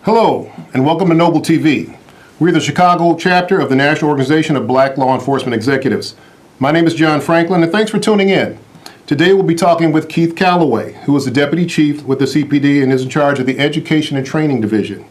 Hello, and welcome to Noble TV. We're the Chicago chapter of the National Organization of Black Law Enforcement Executives. My name is John Franklin, and thanks for tuning in. Today we'll be talking with Keith Calloway, who is the Deputy Chief with the CPD and is in charge of the Education and Training Division.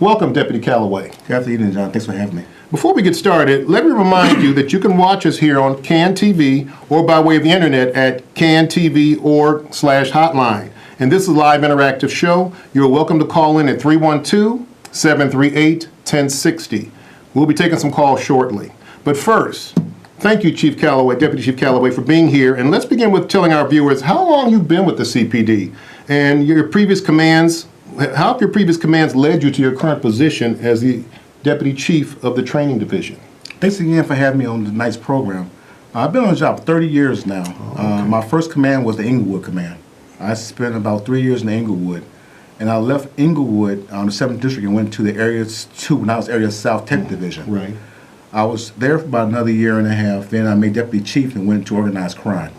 Welcome, Deputy Calloway. Good afternoon, John. Thanks for having me. Before we get started, let me remind you that you can watch us here on CAN TV or by way of the internet at cantv.org/hotline. And this is a live interactive show. You're welcome to call in at 312-738-1060. We'll be taking some calls shortly. But first, thank you, Chief Calloway, Deputy Chief Calloway, for being here. And let's begin with telling our viewers how long you've been with the CPD and your previous commands. How have your previous commands led you to your current position as the Deputy Chief of the Training Division? Thanks again for having me on tonight's program. I've been on the job 30 years now. Okay. My first command was the Inglewood Command. I spent about 3 years in Inglewood, and I left Inglewood on the 7th District and went to the Area 2, when I was Area South Tech Division. Right. I was there for about another year and a half. Then I made Deputy Chief and went to Organized Crime.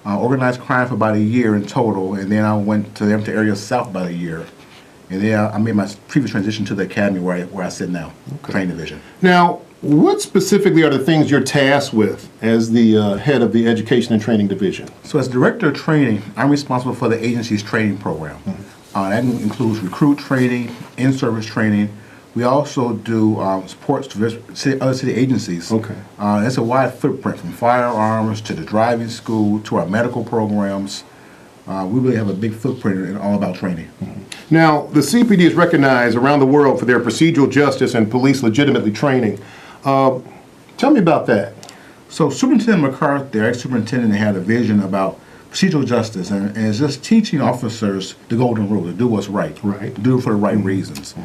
Organized Crime for about a year in total, and then I went to Area South about a year. And then I made my previous transition to the Academy where I sit now, Training Division. Now, what specifically are the things you're tasked with as the head of the Education and Training Division? So as Director of Training, I'm responsible for the agency's training program. That includes recruit training, in-service training. We also do supports to other city agencies. Okay. It's a wide footprint from firearms to the driving school to our medical programs. We really have a big footprint in all about training. Now, the CPD is recognized around the world for their procedural justice and police legitimately training. Tell me about that. So Superintendent McCarthy, our ex-superintendent, had a vision about procedural justice, and it's just teaching officers the golden rule, to do what's right, Right. to do it for the right reasons,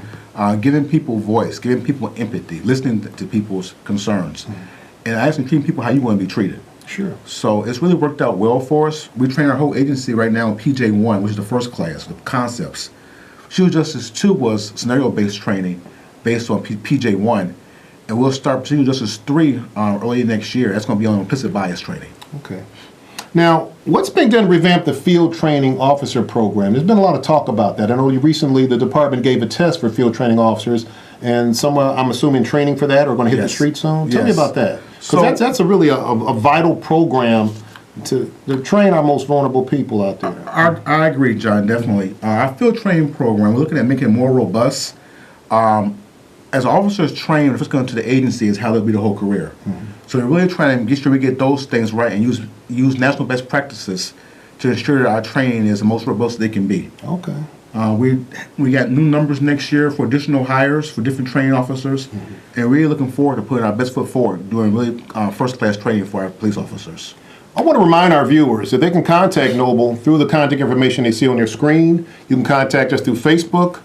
giving people voice, giving people empathy, listening to people's concerns, and asking treating people how you want to be treated. Sure. So it's really worked out well for us. We train our whole agency right now in PJ1, which is the first class, the concepts. Procedural Justice 2 was scenario-based training based on PJ1, and we'll start Procedural Justice 3 early next year. That's going to be on implicit bias training. Okay. Now, what's being done to revamp the field training officer program? There's been a lot of talk about that. I know recently the department gave a test for field training officers, and some, I'm assuming, training for that are going to hit the street soon. Tell me about that. Because that's a really a vital program to train our most vulnerable people out there. I agree, John, definitely. Our field training program, we're looking at making it more robust. As officers train, if it's going to the agency, is how they'll be the whole career. So we're really trying to get sure we get those things right and use national best practices to ensure that our training is the most robust they can be. Okay. We got new numbers next year for additional hires for different training officers, and really looking forward to putting our best foot forward, doing really first-class training for our police officers. I want to remind our viewers that they can contact Noble through the contact information they see on your screen. You can contact us through Facebook,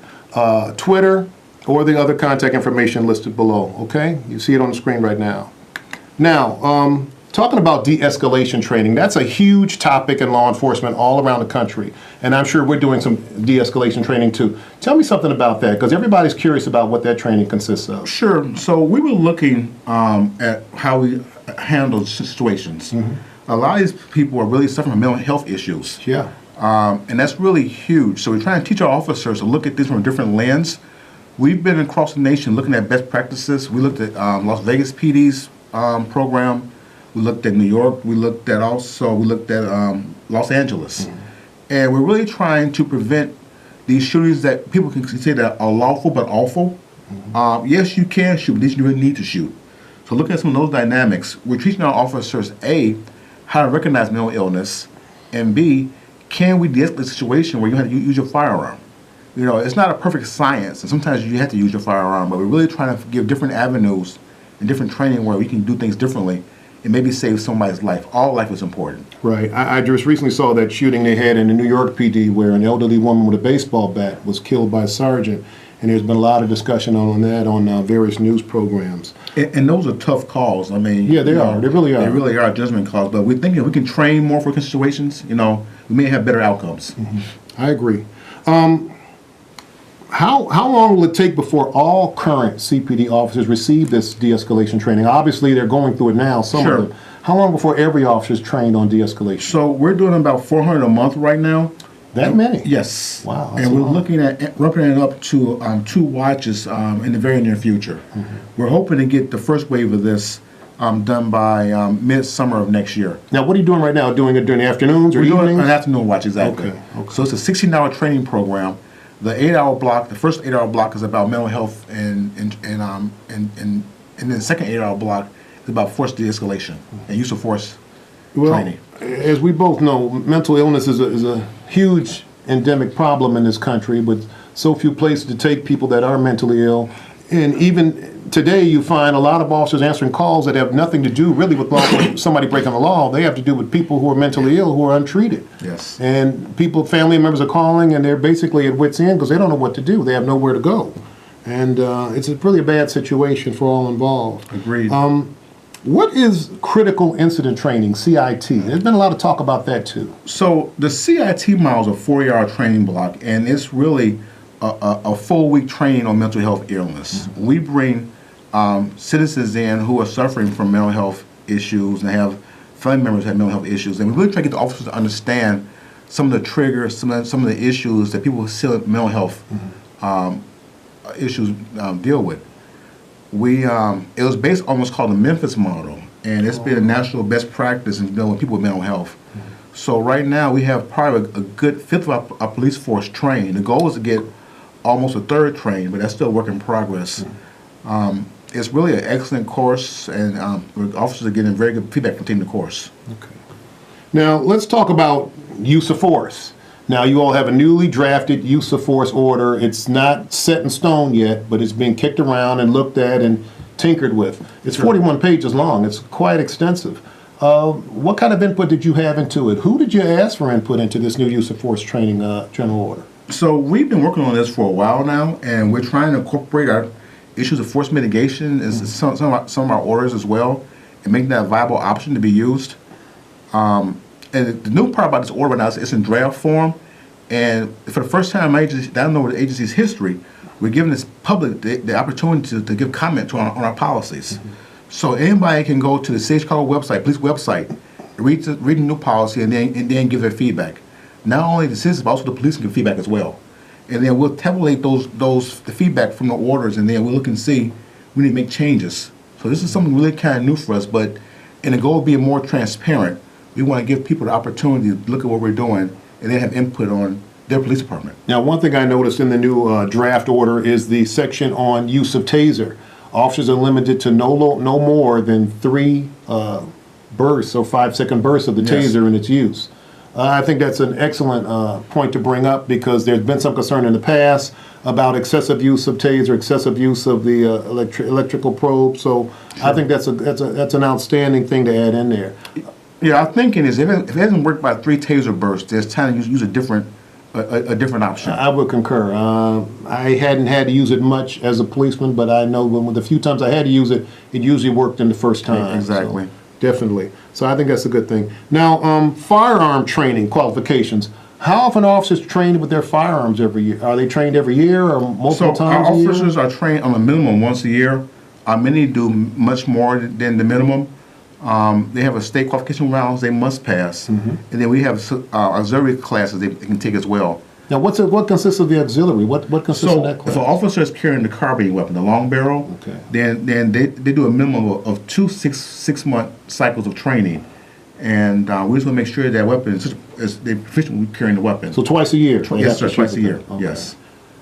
Twitter, or the other contact information listed below, okay? You see it on the screen right now. Now, talking about de-escalation training, that's a huge topic in law enforcement all around the country. And I'm sure we're doing some de-escalation training too. Tell me something about that, because everybody's curious about what that training consists of. Sure. So we were looking at how we handle situations. A lot of these people are really suffering from mental health issues. Yeah. And that's really huge. So we're trying to teach our officers to look at this from a different lens. We've been across the nation looking at best practices. We looked at Las Vegas PD's program. We looked at New York. We looked at Los Angeles. And we're really trying to prevent these shootings that people can consider are lawful but awful. Yes, you can shoot, but you really need to shoot. So looking at some of those dynamics, we're teaching our officers, A, how to recognize mental illness, and B, can we de-escalate a situation where you have to use your firearm? You know, it's not a perfect science, and sometimes you have to use your firearm, but we're really trying to give different avenues and different training where we can do things differently and maybe save somebody's life. All life is important. Right. I just recently saw that shooting they had in the New York PD where an elderly woman with a baseball bat was killed by a sergeant, and there's been a lot of discussion on that on various news programs. And those are tough calls. I mean, yeah, they are. They really are. They really are judgment calls. But we're thinking we can train more for situations. You know, we may have better outcomes. I agree. How long will it take before all current CPD officers receive this de-escalation training? Obviously, they're going through it now, some of them. How long before every officer is trained on de-escalation? So we're doing about 400 a month right now. That many? Yes. Wow, that's And a we're lot. looking at ramping it up to 2 watches in the very near future. We're hoping to get the first wave of this done by midsummer of next year. Now, what are you doing right now? Doing it during the afternoons or We're doing evenings? an afternoon watch, exactly. Okay. So it's a 16-hour training program. The 8-hour block, the first 8-hour block is about mental health, and then the second 8-hour block is about force de-escalation and use of force training. As we both know, mental illness is a huge endemic problem in this country, with so few places to take people that are mentally ill. And even today, you find a lot of officers answering calls that have nothing to do really with somebody breaking the law. They have to do with people who are mentally ill who are untreated. Yes. And family members are calling, and they're basically at wit's end because they don't know what to do. They have nowhere to go. And it's really a bad situation for all involved. Agreed. What is critical incident training, CIT? There's been a lot of talk about that too. So the CIT model is a 4-hour training block, and it's really a full week training on mental health illness. We bring citizens in who are suffering from mental health issues and have family members who have mental health issues, and we really try to get the officers to understand some of the triggers, some of the issues that people with mental health issues deal with. It was based on what's called the Memphis model, and it's been a national best practice in dealing with people with mental health. So right now we have probably a good fifth of our police force trained. The goal is to get almost a third trained, but that's still a work in progress. It's really an excellent course, and officers are getting very good feedback from taking the course. Okay. Now let's talk about use of force. Now you all have a newly drafted use of force order. It's not set in stone yet, but it's being kicked around and looked at and tinkered with. It's 41 pages long. It's quite extensive. What kind of input did you have into it? Who did you ask for input into this new use of force training general order? So we've been working on this for a while now, and we're trying to incorporate our issues of force mitigation as some of our orders as well, and making that a viable option to be used. And the new part about this order right now is it's in draft form, and for the first time, I don't know the agency's history, we're giving this public the opportunity to give comment on our policies. So anybody can go to the Sage Chicago website, police website, read the new policy, and then give their feedback. Not only the citizens, but also the police can give feedback as well. And then we'll tabulate the feedback from the orders, and then we'll look and see we need to make changes. So this is something really kind of new for us, but in the goal of being more transparent, we want to give people the opportunity to look at what we're doing and then have input on their police department. Now, one thing I noticed in the new draft order is the section on use of taser. Officers are limited to no more than 3 bursts, so 5-second bursts of the Yes. taser in its use. I think that's an excellent point to bring up, because there's been some concern in the past about excessive use of taser, excessive use of the electrical probe. So I think that's an outstanding thing to add in there. Yeah, our thinking is if it hasn't worked by 3 taser bursts, there's time to use a different option. I would concur. I hadn't had to use it much as a policeman, but I know when the few times I had to use it, it usually worked in the first time. Exactly. So, definitely. So I think that's a good thing. Now, firearm training qualifications. How often are officers trained with their firearms every year? Are they trained every year or multiple So our times a year? officers are trained on a minimum once a year. Many do much more than the minimum. They have a state qualification rounds they must pass, and then we have auxiliary classes they can take as well. Now, what consists of the auxiliary? What consists of So that if class? an officer is carrying the carbine weapon, the long barrel, Okay. then they do a minimum of 2 6-month cycles of training, and we just want to make sure that weapon is they're proficient with carrying the weapon. So twice a year? they Yes, have to sir, shoot twice a with year. it. Okay. Yes.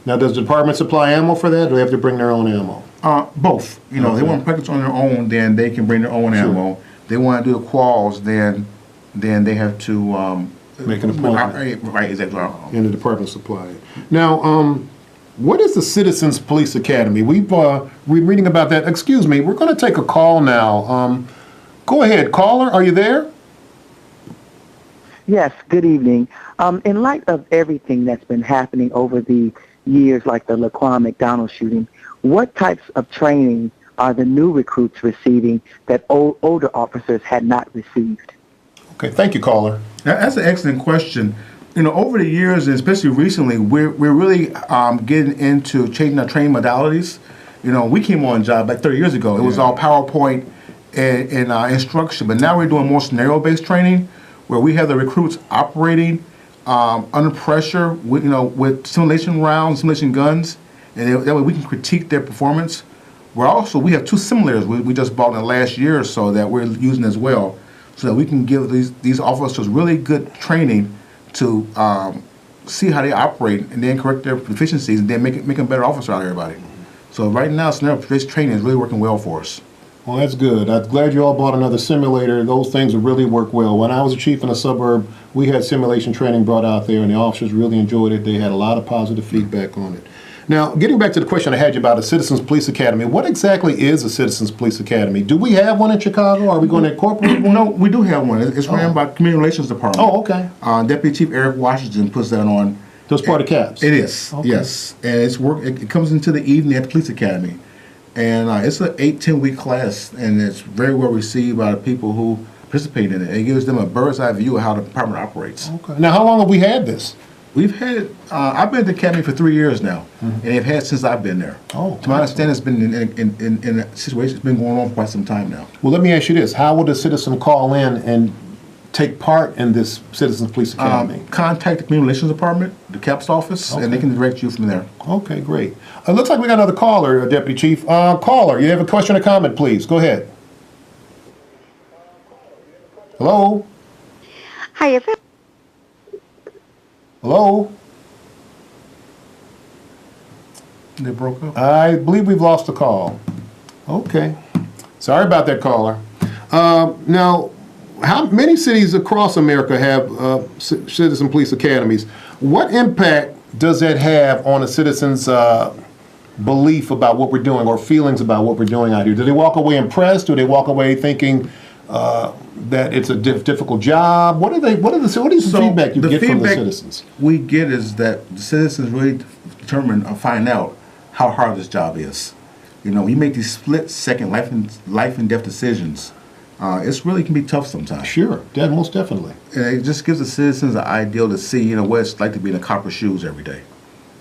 Now, does the department supply ammo for that, or do they have to bring their own ammo? Both. You know, they Okay. want to practice on their own, then they can bring their own Sure. ammo. They want to do the quals, then they have to Make an appointment. Right, exactly. And the department supply it. Now, what is the Citizens Police Academy? We're reading about that. Excuse me, we're going to take a call now. Go ahead, caller, are you there? Yes, good evening. In light of everything that's been happening over the years, like the Laquan McDonald shooting, what types of training are the new recruits receiving that older officers had not received? Okay, thank you, caller. That's an excellent question. You know, over the years, and especially recently, we're really getting into changing our training modalities. You know, we came on job like 30 years ago. It was all PowerPoint and instruction, but now we're doing more scenario-based training, where we have the recruits operating under pressure, with simulation rounds, simulation guns, and that way we can critique their performance. We have two simulators we just bought in the last year or so that we're using as well, so that we can give these officers really good training to see how they operate and then correct their deficiencies and then make them better officer out of everybody. So right now, scenario-based training is really working well for us. Well, that's good. I'm glad you all bought another simulator. Those things really work well. When I was a chief in a suburb, we had simulation training brought out there, and the officers really enjoyed it. They had a lot of positive feedback on it. Now, getting back to the question I had you about a Citizens Police Academy, what exactly is a Citizens Police Academy? Do we have one in Chicago? Are we going to incorporate one? No, we do have one. It's ran by Community Relations Department. Oh, okay. Deputy Chief Eric Washington puts that on. So it's part of CAPS? It is, Okay. yes. And it comes into the evening at the Police Academy. And it's an 8-10 week class, and it's very well received by the people who participate in it. It gives them a bird's eye view of how the department operates. Okay. Now, how long have we had this? We've had it, I've been at the academy for 3 years now, and they've had it since I've been there. Oh, to my understanding, it's been in a situation, it's been going on for quite some time now. Well, let me ask you this. How would a citizen call in and take part in this Citizens Police Academy? Contact the Community Relations Department, the CAPS office, and they can direct you from there. Okay, great. Looks like we got another caller, Deputy Chief. Caller, you have a question or comment, please? Go ahead. Hello? Hi, is it? Hello? They broke up. I believe we've lost the call. Okay. Sorry about that, caller. Now, how many cities across America have citizen police academies? What impact does that have on a citizen's belief about what we're doing or feelings about what we're doing out here? Do they walk away impressed? Do they walk away thinking that it's a difficult job? What is the feedback you get from the citizens? We get is that the citizens really determine or find out how hard this job is. You make these split-second life and death decisions. It's really can be tough sometimes. Sure, most definitely. And it just gives the citizens an ideal to see, what it's like to be in a copper's shoes every day.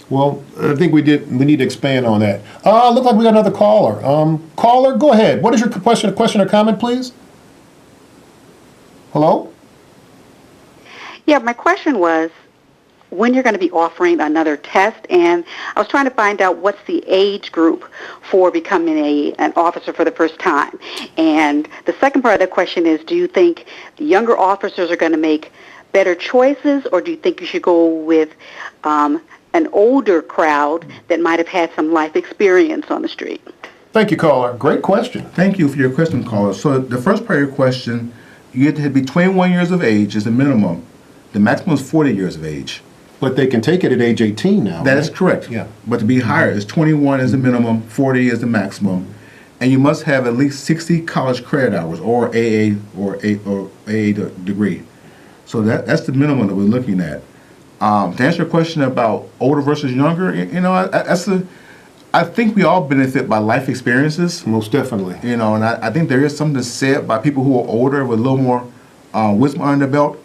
Well, I think we need to expand on that. Look like we got another caller. Caller, go ahead. What is your question or comment, please? Hello? Yeah, my question was when you're going to be offering another test, and I was trying to find out what's the age group for becoming an officer for the first time. And the second part of the question is, do you think the younger officers are going to make better choices, or do you think you should go with an older crowd that might have had some life experience on the street? Thank you, caller. Great question. Thank you for your question, caller. So the first part of your question, you have to be 21 years of age is the minimum. The maximum is 40 years of age. But they can take it at age 18 now. That right? is correct. Yeah. But to be higher is 21 is the minimum, 40 is the maximum, and you must have at least 60 college credit hours or AA degree. So that's the minimum that we're looking at. To answer your question about older versus younger, I think we all benefit by life experiences. Most definitely. And I think there is something said by people who are older with a little more wisdom under their belt.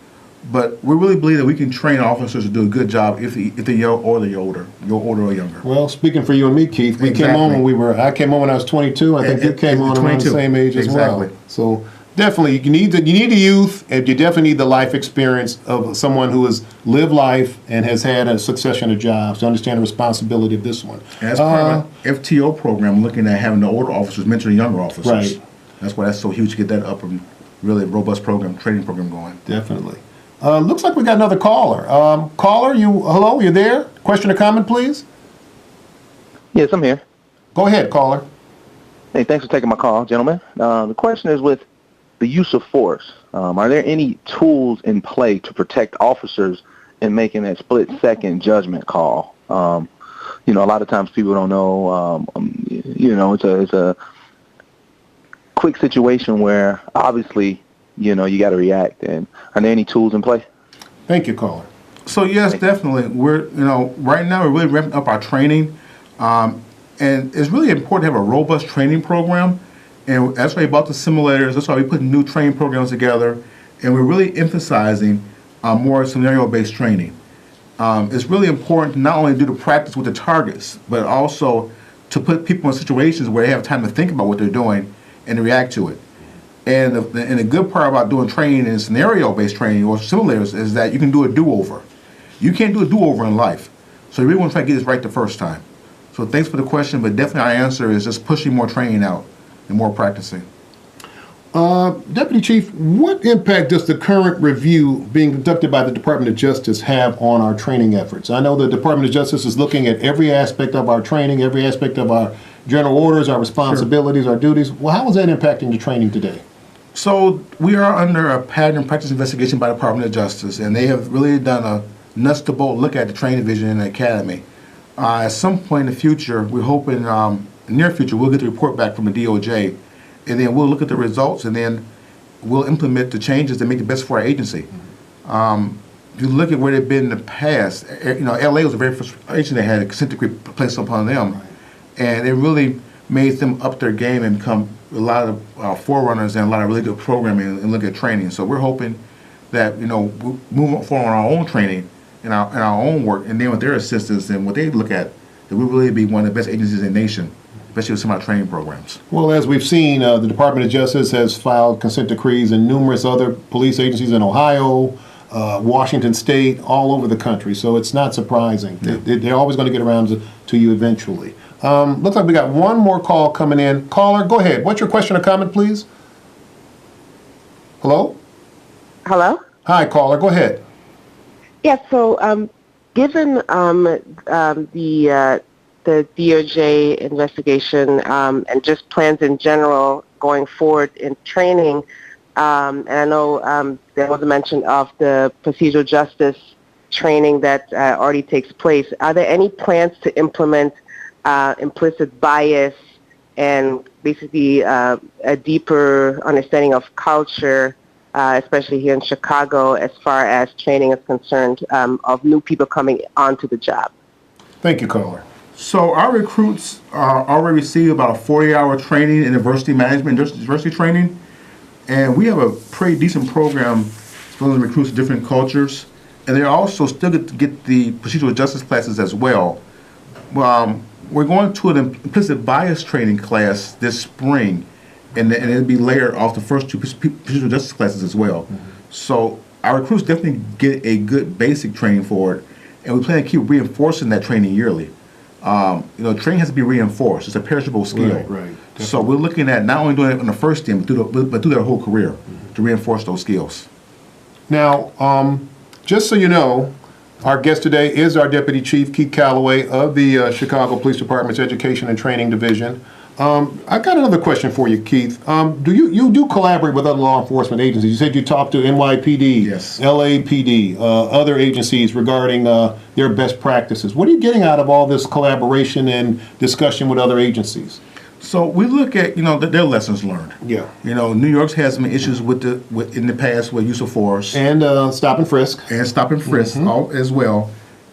But we really believe that we can train officers to do a good job if they're young or they're older, or younger. Well, speaking for you and me, Keith, we came on I came on when I was 22. I think you came on around the same age as well. So definitely, you need the youth, and you definitely need the life experience of someone who has lived life and has had a succession of jobs to understand the responsibility of this one. As part of an FTO program, looking at having the older officers mentor the younger officers. Right. That's why that's so huge to get that up and really robust training program going. Definitely. Looks like we got another caller. Caller, hello, you there? Question or comment, please? Yes, I'm here. Go ahead, caller. Hey, thanks for taking my call, gentlemen. The question is with the use of force. Are there any tools in play to protect officers in making that split-second judgment call? A lot of times people don't know. It's a quick situation where obviously, you got to react. And are there any tools in play? Thank you, caller. So yes, definitely. We're right now we're really ramping up our training, and it's really important to have a robust training program. And that's why we bought the simulators. That's why we put new training programs together, and we're really emphasizing more scenario-based training. It's really important to not only do the practice with the targets, but also to put people in situations where they have time to think about what they're doing and to react to it. And the good part about doing training and scenario-based training or simulators is that you can do a do-over. You can't do a do-over in life. So you really want to try to get this right the first time. So thanks for the question, but definitely our answer is just pushing more training out and more practicing. Deputy Chief, what impact does the current review being conducted by the Department of Justice have on our training efforts? I know the Department of Justice is looking at every aspect of our training, every aspect of our general orders, our responsibilities, our duties. Well, how is that impacting the training today? So we are under a pattern and practice investigation by the Department of Justice, and they have really done a nuts to bolt look at the training division in the academy. At some point in the future, we're hoping near future, we'll get the report back from the DOJ, and then we'll look at the results, and then we'll implement the changes that make it best for our agency. If you look at where they've been in the past, LA was the very first agency that had a consent decree placed upon them, and it really made them up their game and become a lot of forerunners and a lot of really good programming and look at training. So we're hoping that we'll move forward on our own training and our own work, and then with their assistance and what they look at, that we'll really be one of the best agencies in the nation, especially with some of our training programs. Well, as we've seen, the Department of Justice has filed consent decrees in numerous other police agencies in Ohio, Washington State, all over the country. So it's not surprising. Yeah. They're always going to get around to you eventually. Looks like we got one more call coming in. Caller, go ahead. What's your question or comment, please? Hello? Hello? Hi, caller. Go ahead. Yeah, so given the DOJ investigation and just plans in general going forward in training, and I know there was a mention of the procedural justice training that already takes place, are there any plans to implement implicit bias and basically a deeper understanding of culture, especially here in Chicago, as far as training is concerned, of new people coming onto the job? Thank you, caller. So our recruits already receive about a 40-hour training in diversity management, diversity training, and we have a pretty decent program for the recruits of different cultures, and they're also still get the procedural justice classes as well. We're going to an implicit bias training class this spring, and it'll be layered off the first two procedural justice classes as well. Mm-hmm. So our recruits definitely get a good basic training for it, and we plan to keep reinforcing that training yearly. Training has to be reinforced. It's a perishable skill. Right. So we're looking at not only doing it on the first stint, but through their whole career to reinforce those skills. Now, just so you know, our guest today is our Deputy Chief, Keith Calloway, of the Chicago Police Department's Education and Training Division. I've got another question for you, Keith. Do you do collaborate with other law enforcement agencies? You said you talked to NYPD, yes, LAPD, other agencies regarding their best practices. What are you getting out of all this collaboration and discussion with other agencies? So we look at their lessons learned. Yeah. New York's had some issues with in the past with use of force and stop and frisk as well,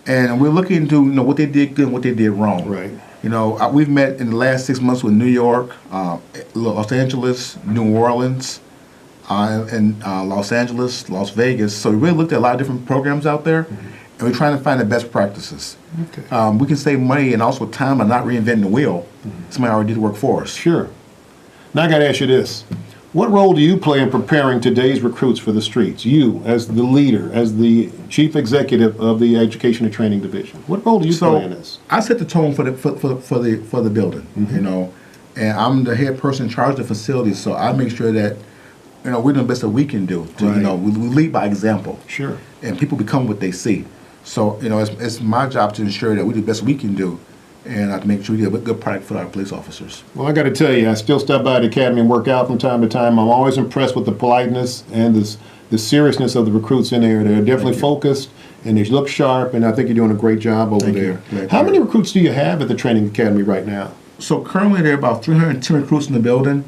and we're looking into what they did good and what they did wrong. Right. We've met in the last 6 months with New York, Los Angeles, New Orleans, and Los Angeles, Las Vegas. So we really looked at a lot of different programs out there, and we're trying to find the best practices. Okay. We can save money and also time by not reinventing the wheel. Somebody already did the work for us. Sure. Now I got to ask you this. What role do you play in preparing today's recruits for the streets? You, as the leader, as the chief executive of the Education and Training Division. What role do you play in this? I set the tone for the building, and I'm the head person in charge of the facility, so I make sure that we're doing the best that we can do. To, Right. we lead by example. Sure. And people become what they see. So it's my job to ensure that we do the best we can do, and I have to make sure we have a good product for our police officers. Well, I got to tell you, I still stop by the academy and work out from time to time. I'm always impressed with the politeness and the seriousness of the recruits in there. They're definitely focused and they look sharp, and I think you're doing a great job over Thank you. there. Glad to How hear many it. recruits do you have at the training academy right now? So currently there are about 310 recruits in the building.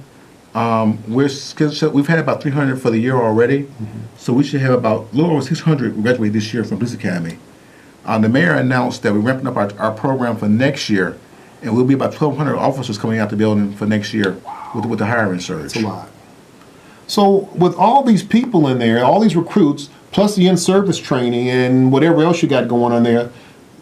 We've had about 300 for the year already, so we should have about a little over 600 graduate this year from Police Academy. The mayor announced that we're ramping up our program for next year, and we'll be about 1,200 officers coming out the building for next year with the hiring surge. It's a lot. So with all these people in there, all these recruits, plus the in-service training and whatever else you got going on there,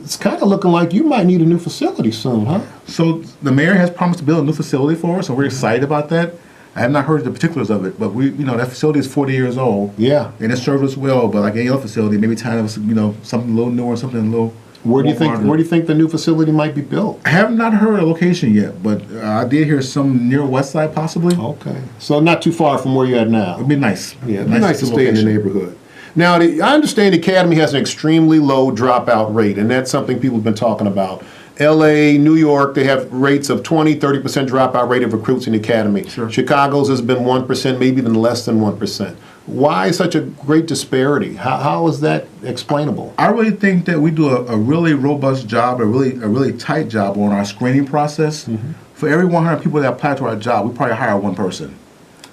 it's kind of looking like you might need a new facility soon, huh? So the mayor has promised to build a new facility for us, and we're excited about that. I have not heard the particulars of it, but that facility is 40 years old. Yeah. And it served us well, but like any other facility, maybe time was, something a little newer, something a little. Where do you more think modern. Where do you think the new facility might be built? I have not heard a location yet, but I did hear some near West Side possibly. Okay, so not too far from where you're at now. It'd be nice. Yeah, it'd be nice to stay in the location. neighborhood. Now, I understand the Academy has an extremely low dropout rate, and that's something people have been talking about. LA, New York, they have rates of 20, 30% dropout rate of recruits in the Academy. Sure. Chicago's has been 1%, maybe even less than 1%. Why such a great disparity? How is that explainable? I really think that we do a really robust job, a really tight job on our screening process. For every 100 people that apply to our job, we probably hire one person.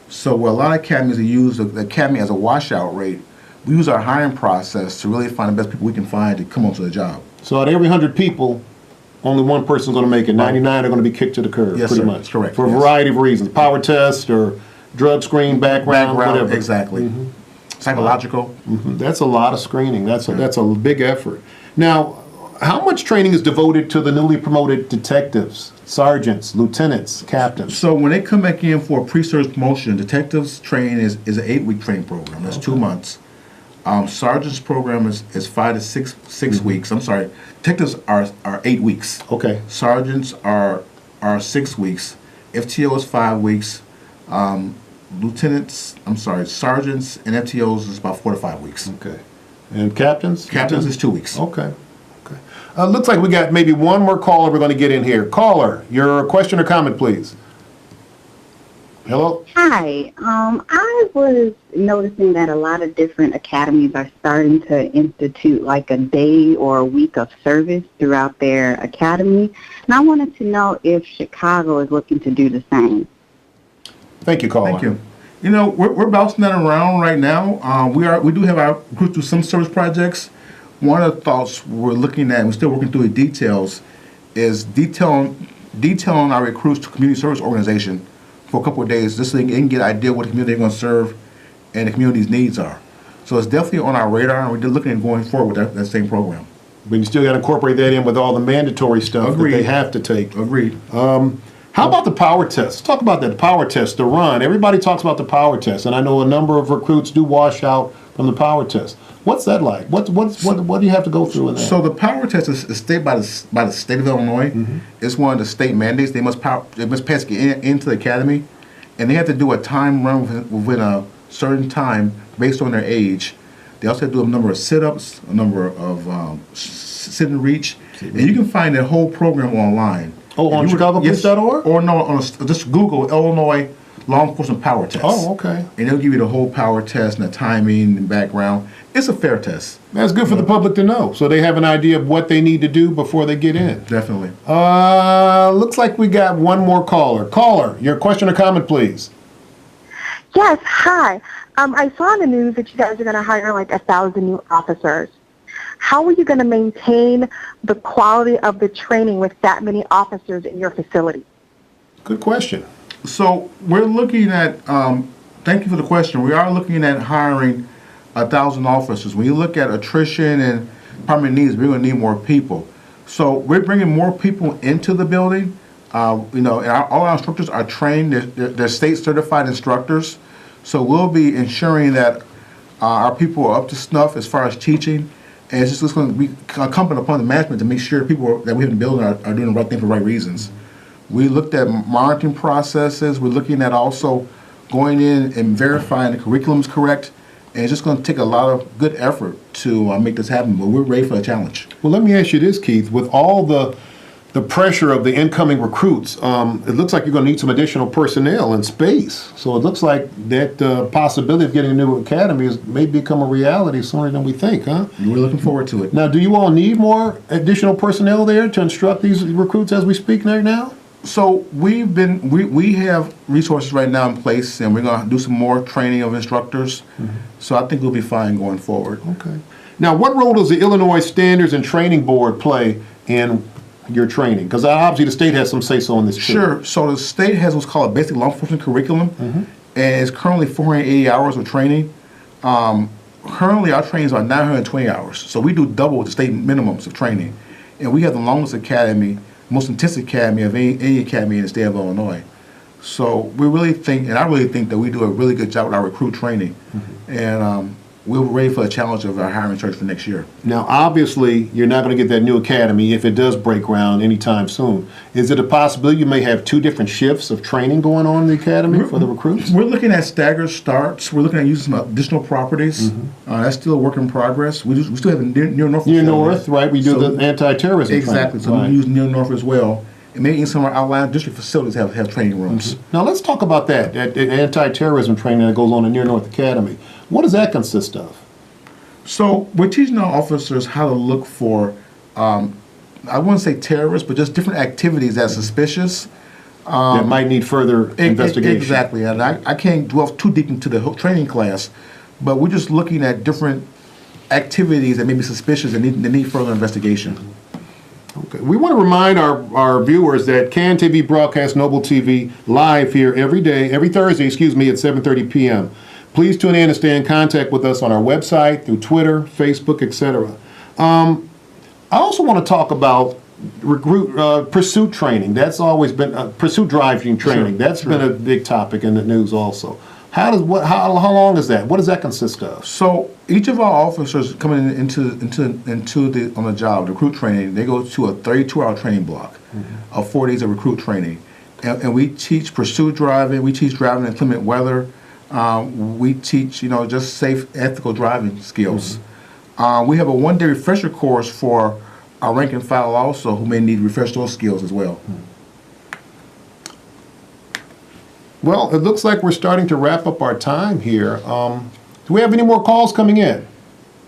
So where a lot of academies use the academy as a washout rate, we use our hiring process to really find the best people we can find to come onto the job. So out of every 100 people, only one person's going to make it. 99 are going to be kicked to the curb, Yes, pretty sir. much. Correct, For a yes. variety of reasons. Power test or drug screen, background, whatever. Exactly. Psychological. That's a lot of screening. That's a big effort. Now, how much training is devoted to the newly promoted detectives, sergeants, lieutenants, captains? So when they come back in for a pre-service promotion, detectives training is an 8-week training program. That's 2 months. Sergeant's program is 5 to 6 weeks. I'm sorry. Detectives are 8 weeks. Okay. Sergeants are 6 weeks. FTO is 5 weeks. Sergeants and FTOs is about 4 to 5 weeks. Okay. And captains? Captains is 2 weeks. Okay. Okay. Looks like we got maybe one more caller we're going to get in here. Caller, your question or comment, please. Hello? Hi. I was noticing that a lot of different academies are starting to institute like a day or a week of service throughout their academy. And I wanted to know if Chicago is looking to do the same. Thank you, caller. Thank you. We're bouncing that around right now. We do have our recruits through some service projects. One of the thoughts we're looking at, and we're still working through the details, is detailing our recruits to community service organization for a couple of days, just so they can get an idea what the community they're going to serve and the community's needs are. So it's definitely on our radar, and we're looking at going forward with that same program. But you still got to incorporate that in with all the mandatory stuff Agreed. that they have to take. Agreed. How about the power test? Let's talk about that. The power test, the run. Everybody talks about the power test, and I know a number of recruits do wash out from the power test. What's that like? What do you have to go through in that? So the power test is state by the state of Illinois. It's one of the state mandates. They must pass it into the academy, and they have to do a time run within a certain time based on their age. They also have to do a number of sit-ups, a number of sit and reach, and you can find that whole program online. Oh, on chicagopolice.org? Or no, just Google Illinois Law Enforcement Power Test. Oh, okay. And they'll give you the whole power test and the timing and background. It's a fair test. That's good for the public to know, so they have an idea of what they need to do before they get in. Definitely. Looks like we got one more caller. Caller, your question or comment, please. Yes, hi. I saw in the news that you guys are going to hire like 1,000 new officers. How are you going to maintain the quality of the training with that many officers in your facility? Good question. So we're looking at, thank you for the question. We are looking at hiring 1,000 officers. When you look at attrition and department needs, we're going to need more people. So we're bringing more people into the building. And all our instructors are trained. They're state certified instructors. So we'll be ensuring that our people are up to snuff as far as teaching. And it's just going to be incumbent upon the management to make sure people that we have in the building are doing the right thing for the right reasons. We looked at monitoring processes. We're looking at also going in and verifying the curriculum is correct. And it's just going to take a lot of good effort to make this happen. But we're ready for the challenge. Well, let me ask you this, Keith. With all the pressure of the incoming recruits, it looks like you're going to need some additional personnel and space. So it looks like that possibility of getting a new academy may become a reality sooner than we think, huh? We're looking forward to it. Now, do you all need more additional personnel there to instruct these recruits as we speak right now? So we have resources right now in place, and we're going to do some more training of instructors. So I think we'll be fine going forward. Okay. Now, what role does the Illinois Standards and Training Board play in your training? Because obviously the state has some say-so in this too. Sure. So the state has what's called a basic law enforcement curriculum, and it's currently 480 hours of training. Currently, our trainings are 920 hours. So we do double the state minimums of training. And we have the longest academy, most intensive academy of any academy in the state of Illinois. So we really think, and I really think that we do a really good job with our recruit training. And we're ready for the challenge of our hiring search for next year. Now, obviously, you're not going to get that new academy if it does break ground anytime soon. Is it a possibility you may have 2 different shifts of training going on in the academy for the recruits? We're looking at staggered starts. We're looking at using some additional properties. That's still a work in progress. We still have a near north. Near facility. North, right? We do So- the anti-terrorism Exactly. training. So we use near north as well. And maybe in some of our outlying district facilities have training rooms. Now, let's talk about that anti-terrorism training that goes on in Near North Academy. What does that consist of? So we're teaching our officers how to look for, I wouldn't say terrorists, but just different activities that are suspicious. That might need further investigation. Exactly. And I can't dwell too deep into the whole training class, but we're just looking at different activities that may be suspicious and need further investigation. Okay. We want to remind our viewers that CAN TV broadcasts Noble TV live here every Thursday, at 7:30 p.m. Please tune in and stay in contact with us on our website, through Twitter, Facebook, etc. I also want to talk about pursuit training. That's always been pursuit driving training. That's been a big topic in the news also. How long is that? What does that consist of? So each of our officers coming into the on the job, the recruit training, they go to a 32-hour training block of 4 days of recruit training, and we teach pursuit driving. We teach driving in inclement weather. We teach just safe, ethical driving skills. We have a 1-day refresher course for our rank and file also, who may need to refresh those skills as well. Well, it looks like we're starting to wrap up our time here. Do we have any more calls coming in?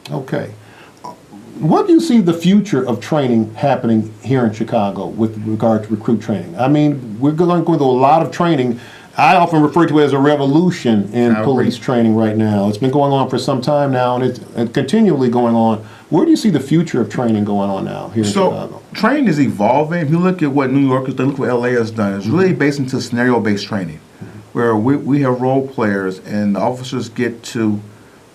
Okay. What do you see the future of training happening here in Chicago with regard to recruit training? I mean, we're going through a lot of training. I often refer to it as a revolution in police training right now. It's been going on for some time now, and it's continually going on. Where do you see the future of training going on now here in Chicago? Training is evolving. If you look at what New York has done, look what LA has done. It's really based into scenario-based training, where we have role players and the officers get to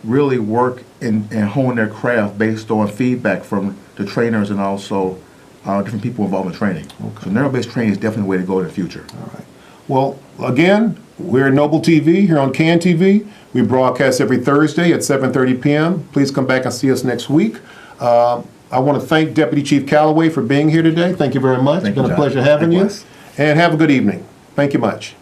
really work and hone their craft based on feedback from the trainers and also different people involved in training. So scenario-based training is definitely the way to go in the future. All right. Well, again, we're Noble TV here on CAN TV. We broadcast every Thursday at 7:30 p.m. Please come back and see us next week. I want to thank Deputy Chief Calloway for being here today. Thank you very much. It's been a pleasure having you. And have a good evening. Thank you much.